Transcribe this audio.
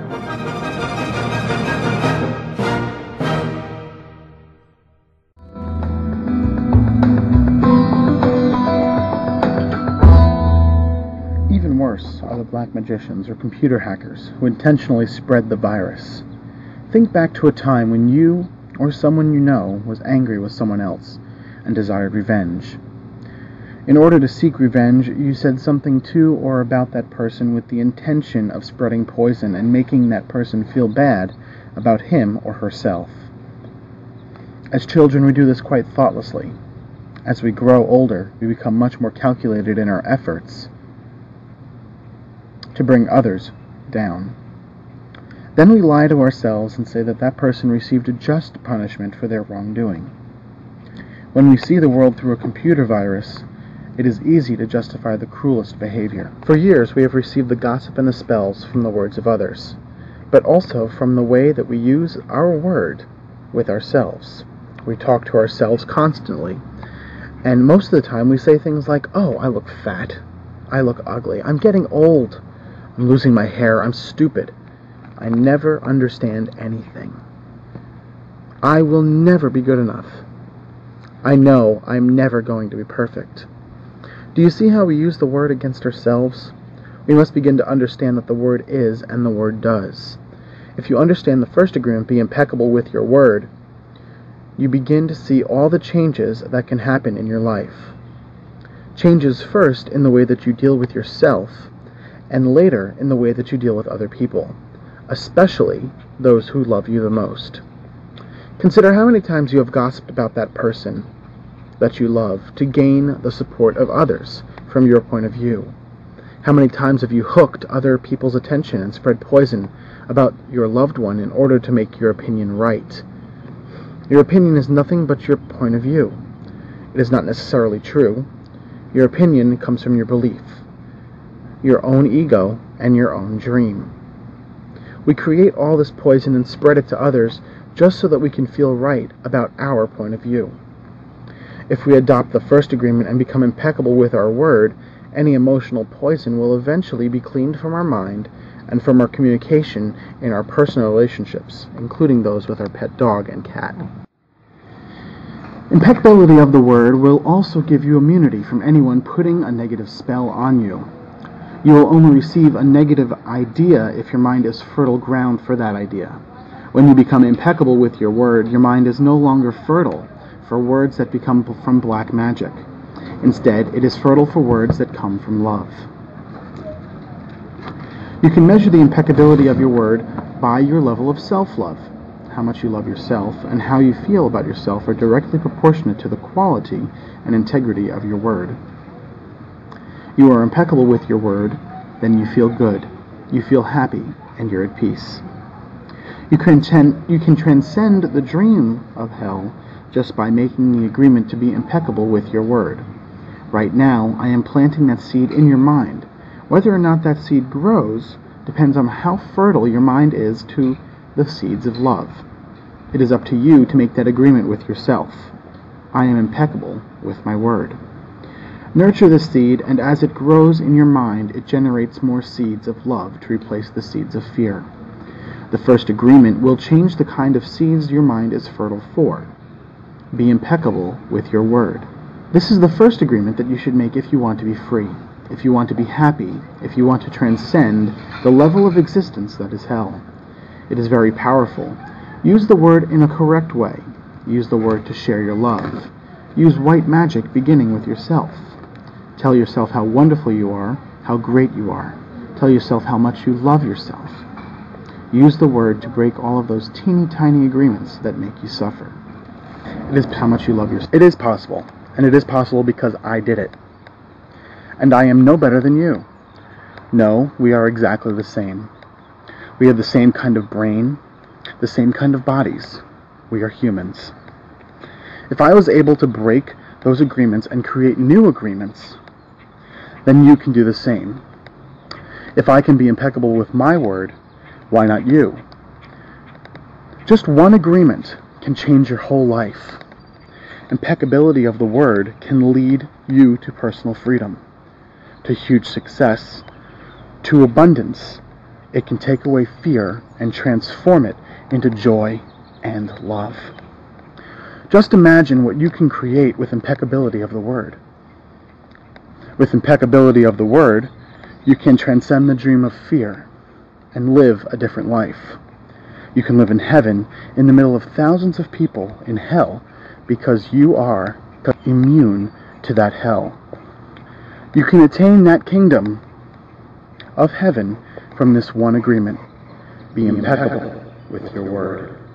Even worse are the black magicians or computer hackers who intentionally spread the virus. Think back to a time when you or someone you know was angry with someone else and desired revenge. In order to seek revenge, you said something to or about that person with the intention of spreading poison and making that person feel bad about him or herself. As children, we do this quite thoughtlessly. As we grow older, we become much more calculated in our efforts to bring others down. Then we lie to ourselves and say that that person received a just punishment for their wrongdoing. When we see the world through a computer virus, it is easy to justify the cruelest behavior. For years we have received the gossip and the spells from the words of others, but also from the way that we use our word with ourselves. We talk to ourselves constantly, and most of the time we say things like, "Oh, I look fat. I look ugly. I'm getting old. I'm losing my hair. I'm stupid. I never understand anything. I will never be good enough. I know I'm never going to be perfect." Do you see how we use the word against ourselves? We must begin to understand that the word is and the word does. If you understand the first agreement, be impeccable with your word, you begin to see all the changes that can happen in your life. Changes first in the way that you deal with yourself, and later in the way that you deal with other people, especially those who love you the most. Consider how many times you have gossiped about that person that you love to gain the support of others from your point of view. How many times have you hooked other people's attention and spread poison about your loved one in order to make your opinion right? Your opinion is nothing but your point of view. It is not necessarily true. Your opinion comes from your belief, your own ego, and your own dream. We create all this poison and spread it to others just so that we can feel right about our point of view. If we adopt the first agreement and become impeccable with our word, any emotional poison will eventually be cleaned from our mind and from our communication in our personal relationships, including those with our pet dog and cat. Impeccability of the word will also give you immunity from anyone putting a negative spell on you. You will only receive a negative idea if your mind is fertile ground for that idea. When you become impeccable with your word, your mind is no longer fertile for words that become from black magic. Instead, it is fertile for words that come from love. You can measure the impeccability of your word by your level of self-love. How much you love yourself and how you feel about yourself are directly proportionate to the quality and integrity of your word. You are impeccable with your word, then you feel good, you feel happy, and you're at peace. You can transcend the dream of hell just by making the agreement to be impeccable with your word. Right now, I am planting that seed in your mind. Whether or not that seed grows depends on how fertile your mind is to the seeds of love. It is up to you to make that agreement with yourself. I am impeccable with my word. Nurture the seed, and as it grows in your mind, it generates more seeds of love to replace the seeds of fear. The first agreement will change the kind of seeds your mind is fertile for. Be impeccable with your word. This is the first agreement that you should make if you want to be free, if you want to be happy, if you want to transcend the level of existence that is hell. It is very powerful. Use the word in a correct way. Use the word to share your love. Use white magic beginning with yourself. Tell yourself how wonderful you are, how great you are. Tell yourself how much you love yourself. Use the word to break all of those teeny tiny agreements that make you suffer. It is how much you love yourself. It is possible, and it is possible because I did it. And I am no better than you. No, we are exactly the same. We have the same kind of brain, the same kind of bodies. We are humans. If I was able to break those agreements and create new agreements, then you can do the same. If I can be impeccable with my word, why not you? Just one agreement can change your whole life. Impeccability of the word can lead you to personal freedom, to huge success, to abundance, It can take away fear and transform it into joy and love. Just imagine what you can create with impeccability of the Word. With impeccability of the Word, you can transcend the dream of fear and live a different life. You can live in heaven in the middle of thousands of people in hell because you are immune to that hell. You can attain that kingdom of heaven from this one agreement. Be impeccable with your word.